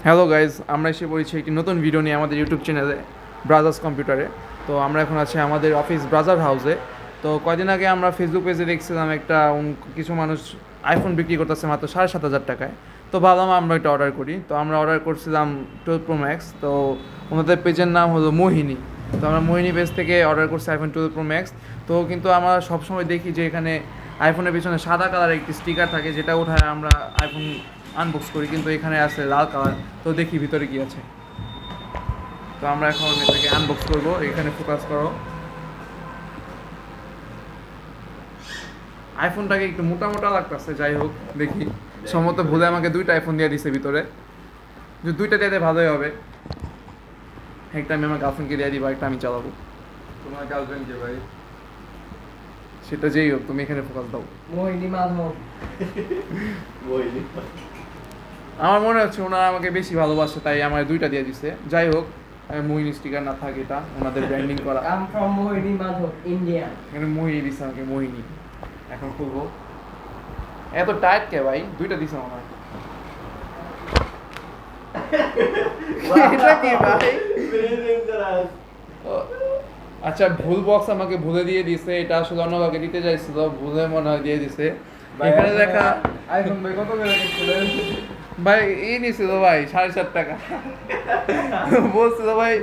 Hello guys, আমরা এসে পড়েছি একটি নতুন ভিডিও নিয়ে আমাদের ইউটিউব চ্যানেলে ব্রাজার্স কম্পিউটারে। তো আমরা এখন আছি আমাদের অফিস ব্রাজার হাউসে। তো কয়দিন আগে আমরা ফেসবুক পেজে দেখছিলাম একটা কিছু মানুষ আইফোন বিক্রি করতেছে মাত্র 7,500 টাকায়। তো ভাবলাম আমরা একটা অর্ডার করি। তো আমরা অর্ডার করছিলাম 12 প্রো ম্যাক্স। তো ওনাদের পেজের নাম হলো মোহিনী। তো আমরা মোহিনী পেজ থেকে অর্ডার করছি আইফোন 12 প্রো ম্যাক্স। তো কিন্তু আমরা সবসময় দেখি যে এখানে আইফোনের পিছনে সাদা কালারের একটি স্টিকার থাকে, যেটা উঠায় আমরা আইফোন আনবক্স করি, কিন্তু এখানে আছে লাল কালার। তো দেখি ভিতরে কি আছে। তো আমরা এখন এটাকে আনবক্স করব। এখানে ফোকাস করো। আইফোনটাকে একটু মোটা মোটা লাগতেছে, যাই হোক দেখি। সম্ভবত ভুলে আমাকে দুইটা আইফোন দিয়ে দিছে ভিতরে। যদি দুইটা দিয়ে দেয় ভালোই হবে। একটা আমি আমার গার্লফ্রেন্ডকে দিয়ে দিব, একটা আমি চালাবো। তোমার গার্লফ্রেন্ড কে ভাই? সেটা যেই হোক, তুমি এখানে ফোকাস দাও। মোহিনী মাধব। বইনি। আমার মনে হচ্ছে ওনারা আমাকে বেশি ভালোবাসে, তাই আমার দুইটা দিয়ে দিছে। যাই হোক, মোহিনী স্টিকার না থাকে, এটা ওনাদের ব্র্যান্ডিং করা। I'm from Mohini Madhav, India. এখানে মোহিনী দিছে আমাকে, মোহিনী। এখন খুলবো। এত টাইট কে ভাই? দুইটা দিছে আমার। এটা কি ভাই? ও, আচ্ছা, ভুল বক্স আমাকে ভুলে দিয়ে দিছে। এটা আসলে অন্য কাউকে দিতে চাইছিল, ভুলে মনে হয় দিয়ে দিছে। এখানে দেখা আইফোন ভাই কত করে কিনছিলেন? ভাই এই নিছিল ভাই 7.5 টাকা। বলছিল ভাই